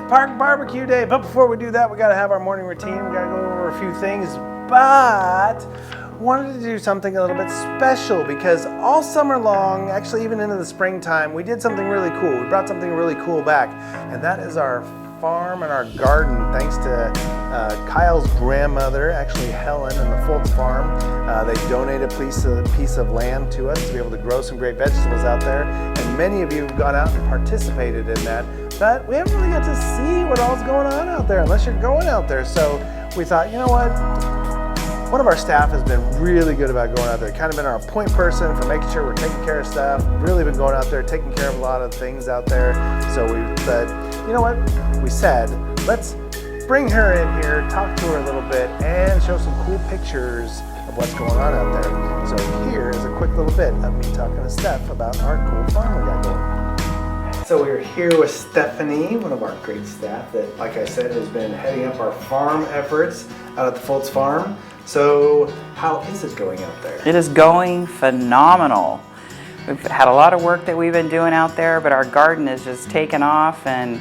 Park Barbecue Day. But before we do that, we got to have our morning routine. We got to go over a few things. But wanted to do something a little bit special because all summer long, actually even into the springtime, we did something really cool. We brought something really cool back, and that is our farm and our garden, thanks to Kyle's grandmother, actually Helen, and the Foltz farm. They donated a piece of land to us to be able to grow some great vegetables out there, and many of you have gone out and participated in that, but we haven't really got to see what all's going on out there unless you're going out there. So we thought, you know what? One of our staff has been really good about going out there, kind of been our point person for making sure we're taking care of stuff, really been going out there, taking care of a lot of things out there. So we said, you know what? We said, let's bring her in here, talk to her a little bit, and show some cool pictures of what's going on out there. So here is a quick little bit of me talking to Steph about our cool farm we got going. So we're here with Stefanie, one of our great staff that, like I said, has been heading up our farm efforts out at the Foltz farm. So how is it going out there? It is going phenomenal. We've had a lot of work that we've been doing out there, but our garden has just taken off and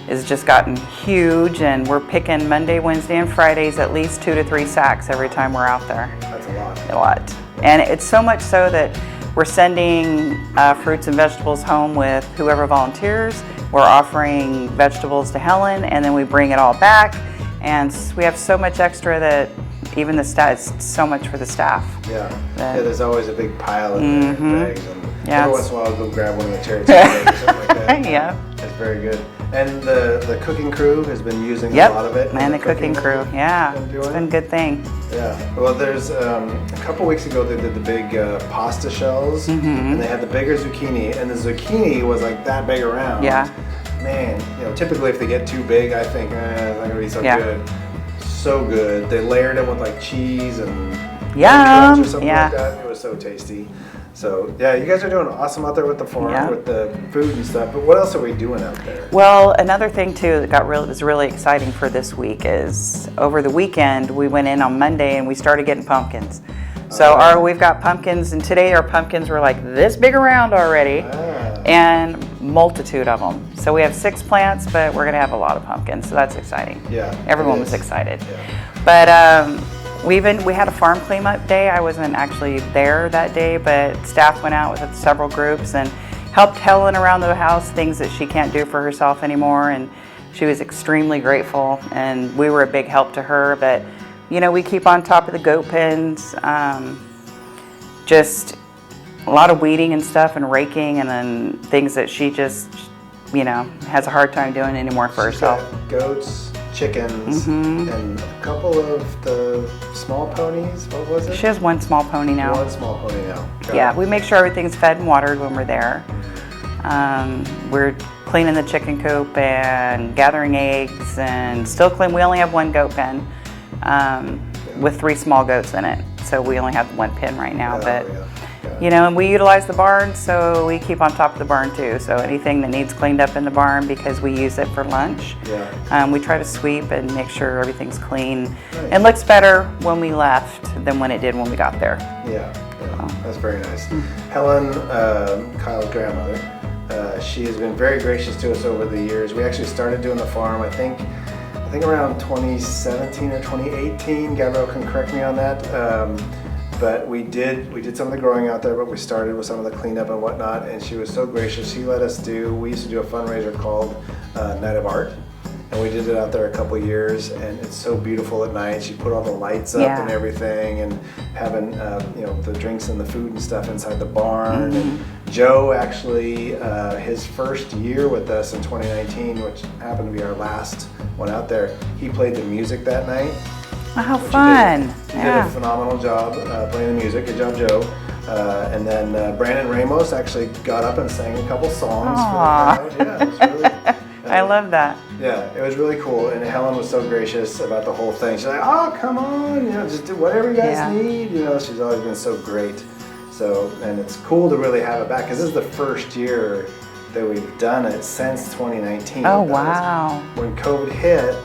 has just gotten huge, and we're picking Monday, Wednesday, and Fridays at least 2 to 3 sacks every time we're out there. That's a lot. A lot. And it's so much so that we're sending fruits and vegetables home with whoever volunteers. We're offering vegetables to Helen, and then we bring it all back. And we have so much extra that even the staff, it's so much for the staff. Yeah, there's always a big pile in bags, and every once in a while I'll go grab one of the cherry tomatoes or something like that. Yeah. It's very good. And the cooking crew has been using a lot of it. And the cooking crew, yeah. It's been a good thing. Yeah, well there's, a couple weeks ago they did the big pasta shells, and they had the bigger zucchini, and the zucchini was like that big around. Yeah. Man, you know, typically if they get too big, I think, it's not gonna be so good. So good. They layered it with like cheese and yum or something like that. It was so tasty. So yeah, you guys are doing awesome out there with the farm, with the food and stuff. But what else are we doing out there? Well, another thing too that was really exciting for this week is over the weekend we went in on Monday and we started getting pumpkins. So we've got pumpkins, and today our pumpkins were like this big around already, and multitude of them. So we have 6 plants, but we're gonna have a lot of pumpkins, so that's exciting. Yeah, everyone was excited. Yeah. But we had a farm cleanup day. I wasn't actually there that day, but staff went out with several groups and helped Helen around the house, things that she can't do for herself anymore, and she was extremely grateful, and we were a big help to her. But you know, we keep on top of the goat pens, just a lot of weeding and stuff and raking, and then things that she just, you know, has a hard time doing anymore for herself. Goats, chickens, and a couple of the small ponies. What was it? She has 1 small pony now. 1 small pony now. Yeah, we make sure everything's fed and watered when we're there. We're cleaning the chicken coop and gathering eggs, and still clean. We only have 1 goat pen. With 3 small goats in it, so we only have 1 pen right now. But you know, and we utilize the barn, so we keep on top of the barn too. So anything that needs cleaned up in the barn, because we use it for lunch, we try to sweep and make sure everything's clean. It looks better when we left than when it did when we got there. That's very nice. Helen, Kyle's grandmother, she has been very gracious to us over the years. We actually started doing the farm, I think around 2017 or 2018. Gabrielle can correct me on that. But we did some of the growing out there, but we started with some of the cleanup and whatnot, we used to do a fundraiser called Night of Art, and we did it out there a couple years, and it's so beautiful at night. She put all the lights up and everything, and having you know, the drinks and the food and stuff inside the barn. And Joe actually, his first year with us in 2019, which happened to be our last one out there, he played the music that night. Oh, how fun. He did a phenomenal job playing the music. Good job, Joe. And then Brandon Ramos actually got up and sang a couple songs for the crowd. Yeah, it was really, I love that. Yeah, it was really cool. And Helen was so gracious about the whole thing. She's like, oh, come on, you know, just do whatever you guys need. You know, she's always been so great. So, and it's cool to really have it back, because this is the first year that we've done it since 2019. Oh, wow. When COVID hit,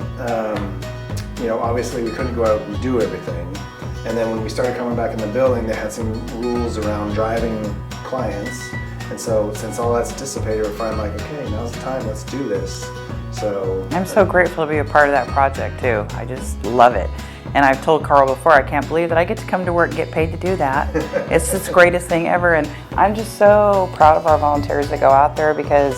you know, obviously we couldn't go out and do everything. And then when we started coming back in the building, they had some rules around driving clients. And so since all that's dissipated, we're finally like, okay, now's the time, let's do this. So I'm so grateful to be a part of that project too. I just love it. And I've told Carl before, I can't believe that I get to come to work and get paid to do that. It's the greatest thing ever. And I'm just so proud of our volunteers that go out there, because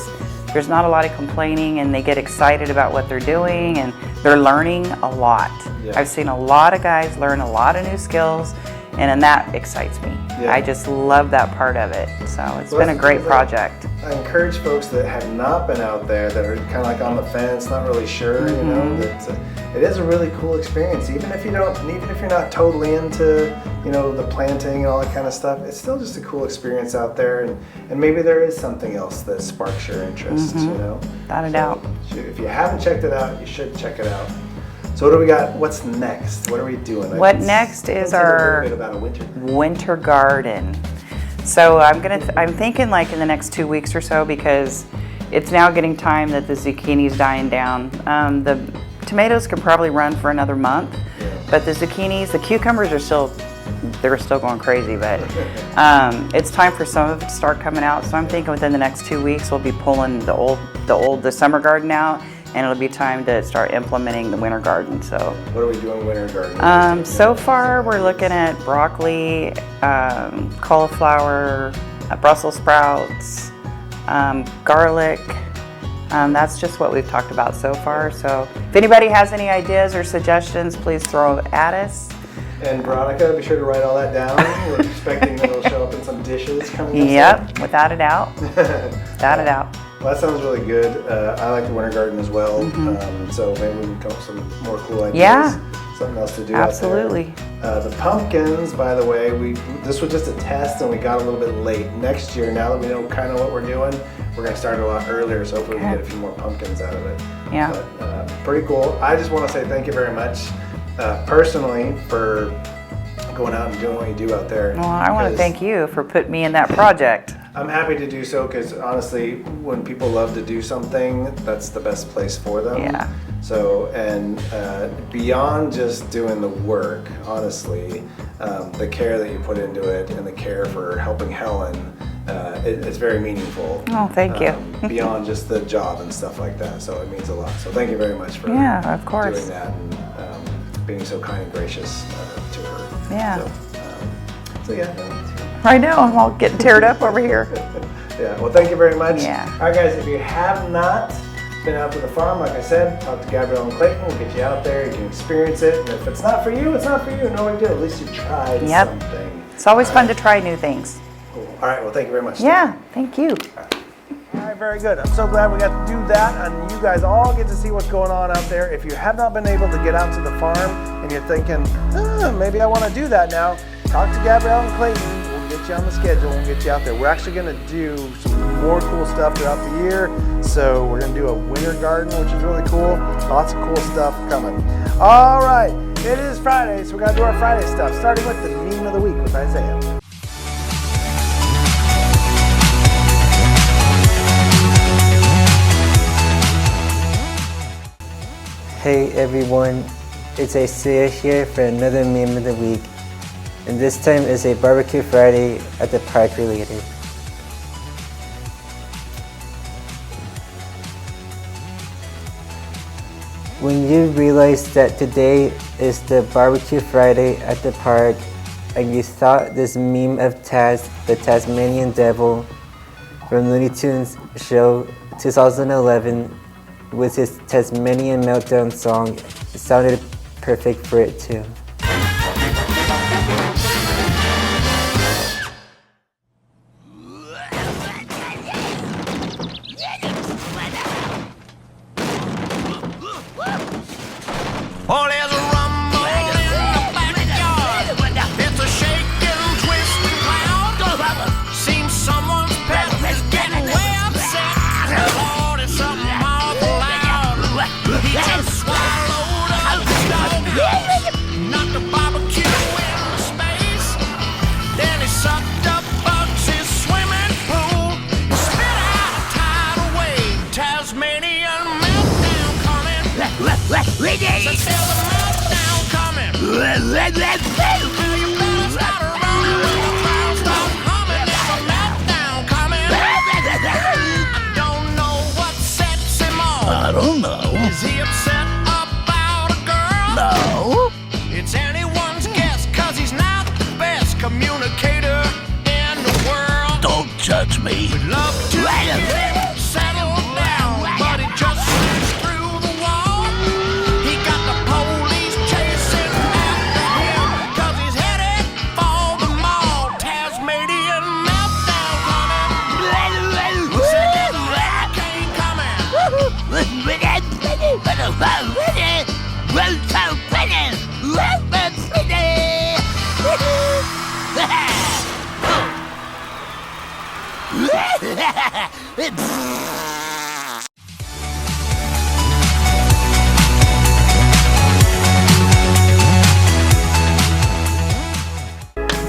there's not a lot of complaining, and they get excited about what they're doing, and they're learning a lot. Yeah. I've seen a lot of guys learn a lot of new skills, and that excites me. Yeah. I just love that part of it. So it's been a great project. I encourage folks that have not been out there, that are kind of like on the fence, not really sure, you know, that it is a really cool experience. Even if you're not totally into, you know, the planting and all that kind of stuff, it's still just a cool experience out there. And maybe there is something else that sparks your interest, you know. Without a doubt. If you haven't checked it out, you should check it out. So what do we got? What's next? What are we doing? What next is our winter garden. So I'm thinking like in the next 2 weeks or so, because it's now getting time that the zucchini's dying down. The tomatoes can probably run for another month, but the zucchinis, the cucumbers are still going crazy, but it's time for some of it to start coming out. So I'm thinking within the next 2 weeks we'll be pulling the summer garden out, and it'll be time to start implementing the winter garden. So what are we doing winter garden? So far we're looking at broccoli, cauliflower, Brussels sprouts, garlic. That's just what we've talked about so far. So if anybody has any ideas or suggestions, please throw at us. And Veronica, be sure to write all that down. We're expecting that it'll show up in some dishes coming up. Yep, without a doubt. Without a doubt. Well, that sounds really good. I like the winter garden as well. So maybe we can come up with some more cool ideas. Yeah. Something else to do Absolutely. out there. The pumpkins, by the way, this was just a test, and we got a little bit late. Next year, now that we know kind of what we're doing, we're going to start a lot earlier, so hopefully we can get a few more pumpkins out of it. Yeah. But, pretty cool. I just want to say thank you very much, personally, for going out and doing what you do out there. Well, I want to thank you for putting me in that project. I'm happy to do so, because honestly, when people love to do something, that's the best place for them. Yeah. So, and beyond just doing the work, honestly, the care that you put into it and the care for helping Helen, it's very meaningful. Oh, thank you. Beyond just the job and stuff like that. So it means a lot. So thank you very much for of course. doing that and being so kind and gracious to her. Yeah. So yeah. I know, I'm all getting teared up over here. Yeah, well, thank you very much. Yeah. All right, guys, if you have not been out to the farm, like I said, talk to Gabrielle and Clayton. We'll get you out there. You can experience it. And if it's not for you, it's not for you. No big deal. At least you tried something. It's always fun to try new things. Cool. All right, well, thank you very much. Yeah, thank you. All right, very good. I'm so glad we got to do that, and you guys all get to see what's going on out there. If you have not been able to get out to the farm and you're thinking, maybe I want to do that now, talk to Gabrielle and Clayton. Get you on the schedule and get you out there. We're actually going to do some more cool stuff throughout the year. So we're going to do a winter garden, which is really cool. Lots of cool stuff coming. All right, it is Friday, so we're going to do our Friday stuff, starting with the meme of the week with Isaiah. Hey everyone, it's Isaiah here for another meme of the week. And this time is a barbecue Friday at the park related. When you realize that today is the barbecue Friday at the park, and you thought this meme of Taz, the Tasmanian Devil, from Looney Tunes show 2011 with his Tasmanian Meltdown song, sounded perfect for it too. Oh, there's a rumble in the backyard. It's a shaking, twisting cloud. Seems someone's pet is getting way upset. Lord, it's something awful loud. He just swallowed a dog, knocked the barbecue into space. Then he sucked up Bugsy's swimming pool. Spit out a tidal wave. Tasmanian meltdown coming. We did it! There's a meltdown coming. Well, you better start running when the crowd starts humming. There's a meltdown coming. I don't know what sets him off. I don't know. me. We'd love to settle down, but he just slips through the wall. He got the police chasing after him, 'cause he's headed for the mall. Tasmanian meltdown coming. Second hurricane coming.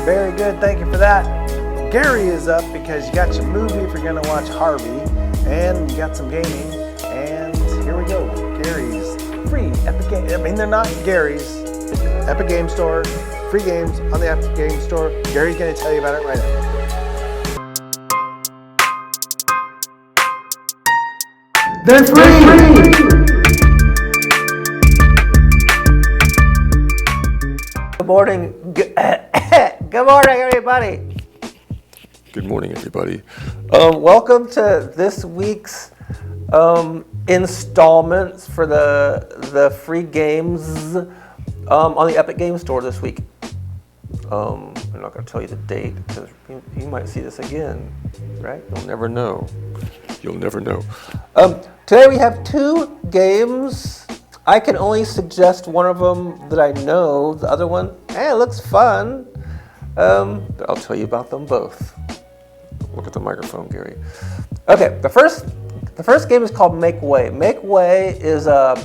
Very good, thank you for that. Gary is up because you got your movie if you're gonna watch Harvey, and you got some gaming, and here we go. Gary's free Epic Game. I mean, they're not Gary's. Epic Game Store, free games on the Epic Game Store. Gary's gonna tell you about it right now. They're free! Good morning. Good morning, everybody. Good morning, everybody. Welcome to this week's installments for the free games on the Epic Game Store this week. I'm not going to tell you the date because you might see this again, right? You'll never know. You'll never know. Today we have two games. I can only suggest one of them that I know. The other one, it looks fun. But I'll tell you about them both. Look at the microphone, Gary. Okay, the first game is called Make Way. Make Way is a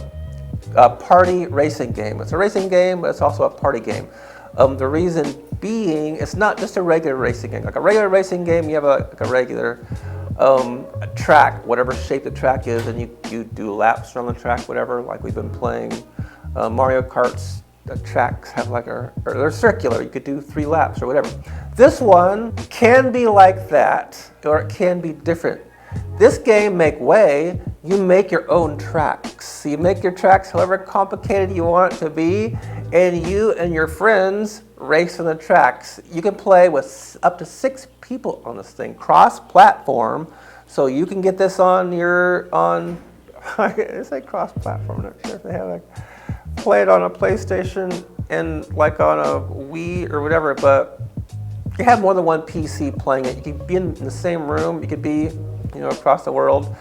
party racing game. It's a racing game, but it's also a party game. The reason being, it's not just a regular racing game. Like a regular racing game, you have a regular track, whatever shape the track is, and you do laps around the track, whatever. Like we've been playing Mario Kart's. The tracks have or they're circular. You could do 3 laps or whatever. This one can be like that, or it can be different. This game, Make Way, you make your own tracks. You make your tracks however complicated you want it to be, and you and your friends race on the tracks. You can play with up to 6 people on this thing, cross-platform, so you can get this on I say cross-platform, I'm not sure if they have play it on a PlayStation and like on a Wii or whatever, but you have more than one PC playing it. You could be in the same room, you could be across the world.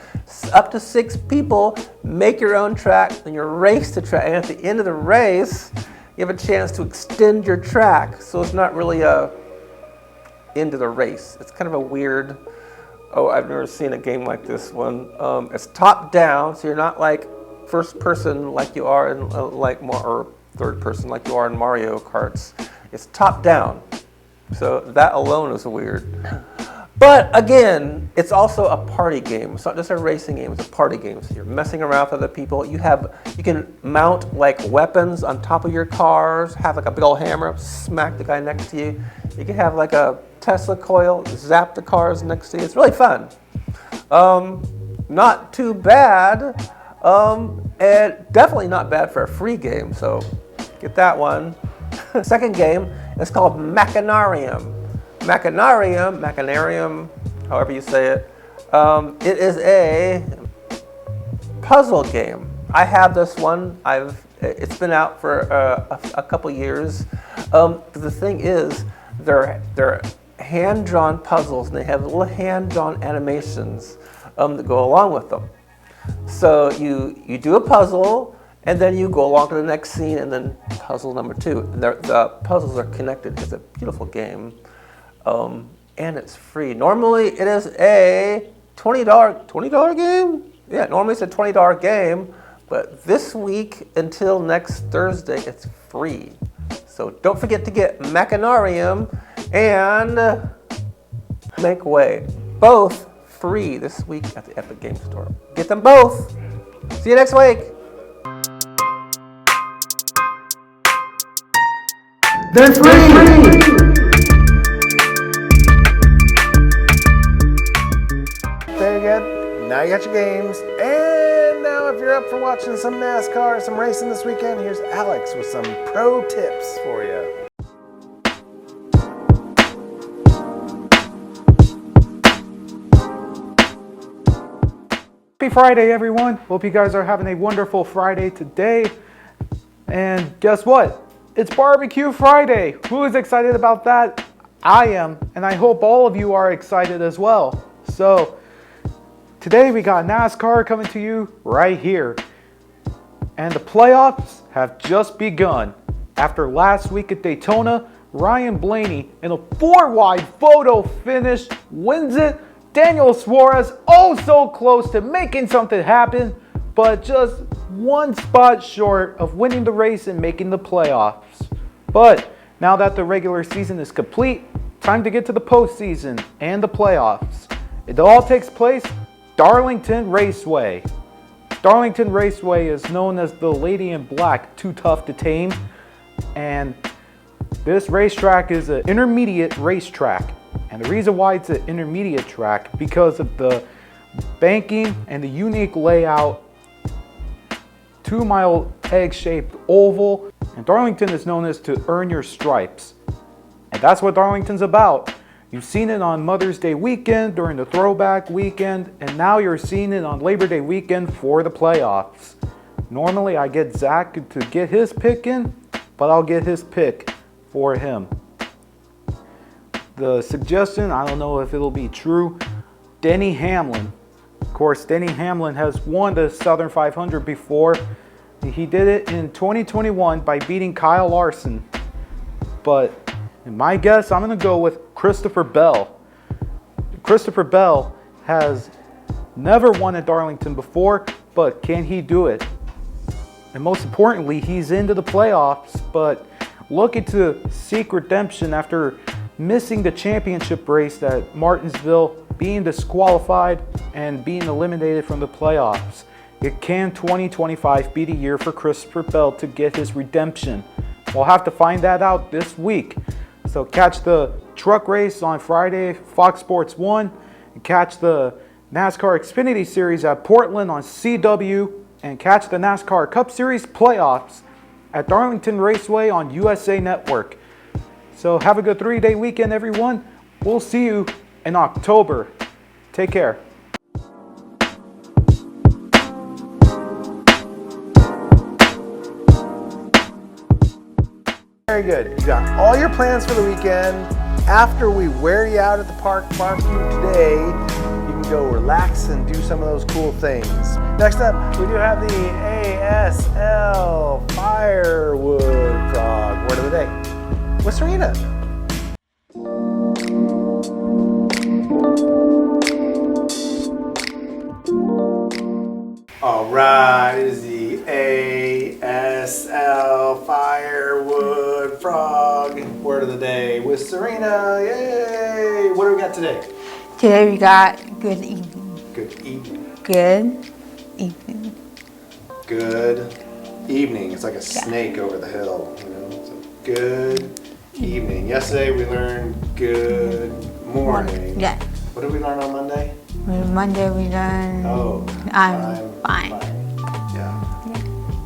Up to 6 people, make your own track, and you race the track, and at the end of the race, you have a chance to extend your track, so it's not really a end of the race. It's kind of a weird, I've never seen a game like this one. It's top down, so you're not like first person like you are in or third person like you are in Mario Karts. It's top down, so that alone is weird. But again, it's also a party game. It's not just a racing game, it's a party game. So you're messing around with other people. You can mount like weapons on top of your cars, have like a big old hammer, smack the guy next to you. You can have like a Tesla coil, zap the cars next to you. It's really fun. Not too bad. And definitely not bad for a free game, so get that one. Second game is called Machinarium. Machinarium, however you say it. It is a puzzle game. I have this one. It's been out for a couple years. The thing is, they're hand-drawn puzzles, and they have little hand-drawn animations that go along with them. So you do a puzzle, and then you go along to the next scene, and then puzzle number 2. The puzzles are connected. It's a beautiful game, and it's free. Normally, it is a $20 game? Yeah, normally it's a $20 game, but this week until next Thursday, it's free. So don't forget to get Machinarium and Make Way. Both free this week at the Epic Game Store. Get them both. See you next week. They're free! Very good. Now you got your games. And now if you're up for watching some NASCAR, some racing this weekend, here's Alex with some pro tips for you. Happy Friday, everyone. Hope you guys are having a wonderful Friday today. And guess what? It's Barbecue Friday. Who is excited about that? I am, and I hope all of you are excited as well. So, today we got NASCAR coming to you right here. And the playoffs have just begun. After last week at Daytona, Ryan Blaney in a 4-wide photo finish wins it. Daniel Suarez oh so close to making something happen, but just one spot short of winning the race and making the playoffs. But now that the regular season is complete, time to get to the postseason and the playoffs. It all takes place Darlington Raceway. Darlington Raceway is known as the Lady in Black, too tough to tame. And this racetrack is an intermediate racetrack. And the reason why it's an intermediate track, because of the banking and the unique layout, 2-mile egg-shaped oval. And Darlington is known as to earn your stripes. And that's what Darlington's about. You've seen it on Mother's Day weekend, during the throwback weekend, and now you're seeing it on Labor Day weekend for the playoffs. Normally I get Zach to get his pick in, but I'll get his pick for him. The suggestion, I don't know if it'll be true, Denny Hamlin. Of course, Denny Hamlin has won the Southern 500 before. He did it in 2021 by beating Kyle Larson. But in my guess, I'm going to go with Christopher Bell. Christopher Bell has never won at Darlington before, but can he do it? And most importantly, he's into the playoffs, but looking to seek redemption after missing the championship race at Martinsville, being disqualified, and being eliminated from the playoffs. Can 2025 be the year for Christopher Bell to get his redemption? We'll have to find that out this week. So catch the truck race on Friday, Fox Sports 1, and catch the NASCAR Xfinity Series at Portland on CW, and catch the NASCAR Cup Series playoffs at Darlington Raceway on USA Network. So have a good 3-day weekend, everyone. We'll see you in October. Take care. Very good. You got all your plans for the weekend. After we wear you out at the park barbecue today, you can go relax and do some of those cool things. Next up, we do have the ASL Firewood Frog Word of the Day with Serena. All right, it is the ASL Firewood Frog Word of the Day with Serena. Yay! What do we got today? Today we got good evening. Good evening. Good evening. Good evening. It's like a snake over the hill, you know. So good evening. Yesterday we learned good morning. Yeah. What did we learn on Monday? On Monday we learned I'm fine. Yeah.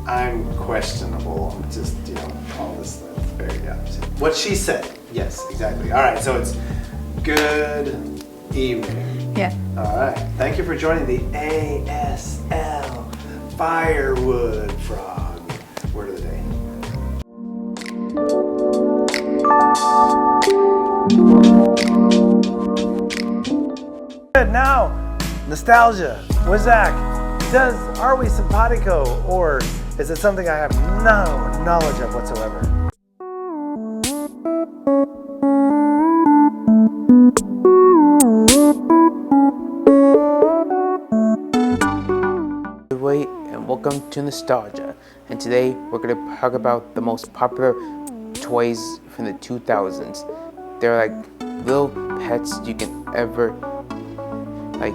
I'm questionable. Just, you know, all this stuff. Very, yeah. What she said. Yes, exactly. All right, so it's good evening. Yeah. All right. Thank you for joining the ASL Firewood Frog Word of the Day. Good. Now, nostalgia with Zach. Are we simpatico, or is it something I have no knowledge of whatsoever? And welcome to Nostalgia. And today we're going to talk about the most popular toys from the 2000s. They're like little pets you can ever, I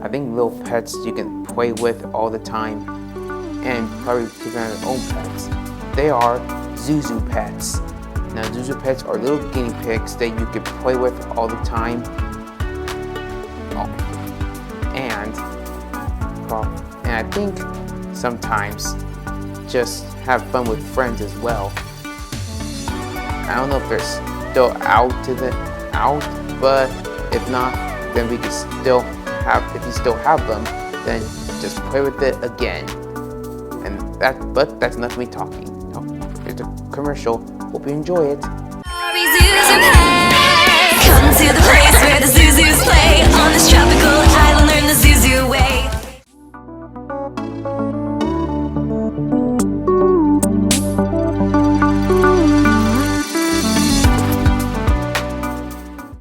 think little pets you can play with all the time and probably keep on their own pets. They are Zuzu pets. Now Zuzu pets are little guinea pigs that you can play with all the time. And I think sometimes just have fun with friends as well. I don't know if they're still out, but if not, then we can still have, if you still have them, then just play with it again. But that's enough of me talking. Now, here's a commercial. Hope you enjoy it. Come to the place where the Zuzus play on this tropical island. Learn the Zuzu way.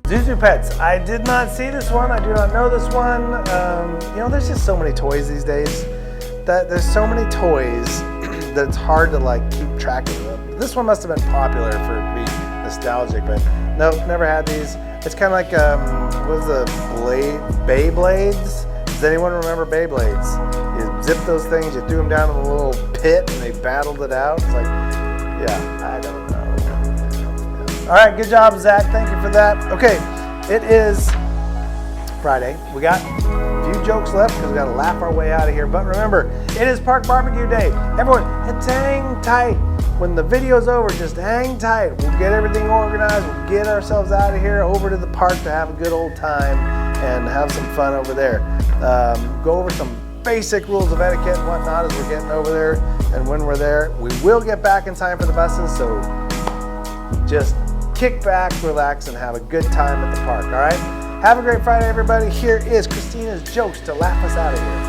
Zuzu Pets. I did not see this one. I do not know this one. There's just so many toys these days. There's so many toys that it's hard to like keep track of them. This one must have been popular for me, nostalgic, but nope, never had these. It's kind of like what was the Beyblades? Does anyone remember Beyblades? You zip those things, you threw them down in a little pit, and they battled it out. It's like, yeah, I don't know. All right, good job, Zach. Thank you for that. Okay, it is Friday. We got a few jokes left because we got to laugh our way out of here. But remember, it is Park Barbecue Day. Everyone, hang tight. When the video's over, just hang tight. We'll get everything organized. We'll get ourselves out of here, over to the park to have a good old time and have some fun over there. Go over some basic rules of etiquette and whatnot as we're getting over there. And when we're there, we will get back in time for the buses. So just kick back, relax, and have a good time at the park, all right? Have a great Friday, everybody. Here is Christina's jokes to laugh us out of here.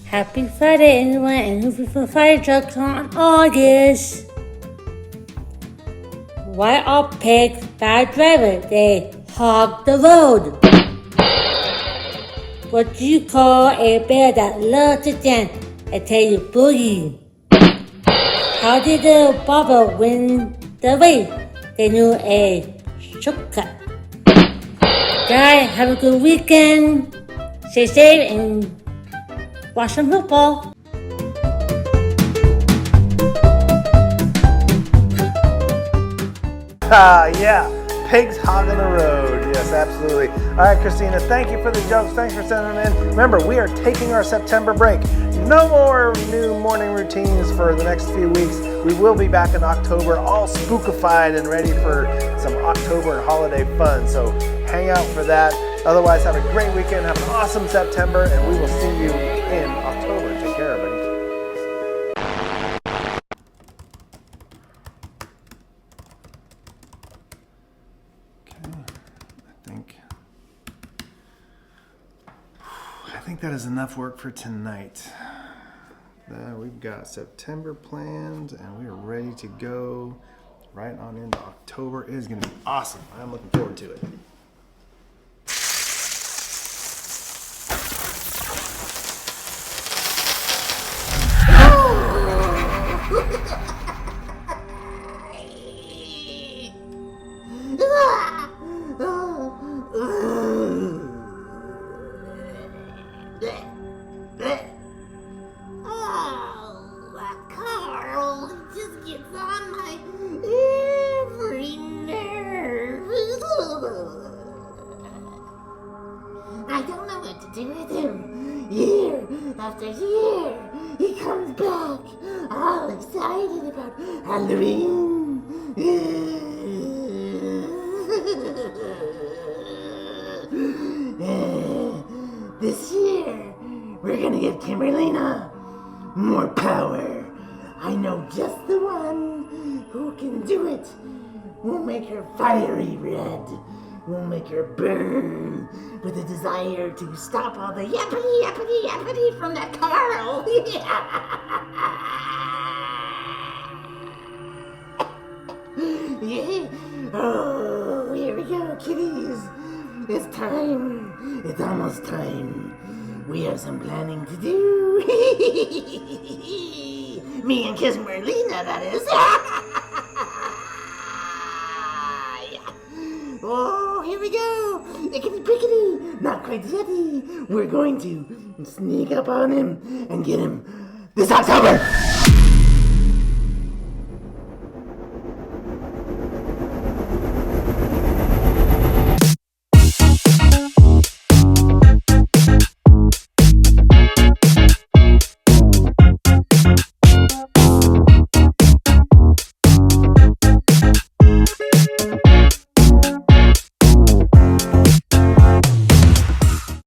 Happy Friday, everyone, and hoping for Friday jokes on August. Why are pigs bad drivers? They hog the road. What do you call a bear that loves to dance and tell you boogie? How did the barber win the race? They knew a shortcut. Guys, have a good weekend. Stay safe and watch some football. Yeah, pigs hogging the road. Yes, absolutely. All right, Christina, thank you for the jokes. Thanks for sending them in. Remember, we are taking our September break. No more new morning routines for the next few weeks. We will be back in October, all spookified and ready for some October and holiday fun. So hang out for that. Otherwise, have a great weekend. Have an awesome September, and we will see you in October. Take care, everybody. I think that is enough work for tonight. We've got September planned and we are ready to go right on into October. It is going to be awesome. I'm looking forward to it. I don't know what to do with him. Year after year, he comes back, all excited about Halloween. This year, we're gonna give Kimberlina more power. I know just the one who can do it. We'll make her fiery red. We'll make her burn with a desire to stop all the yappity from that Carl. Yeah. Oh, here we go, kitties. It's time. It's almost time. We have some planning to do. Me and Kismerlina, that is. Oh, here we go! Lickety pickety! Not quite yet. We're going to sneak up on him and get him this October!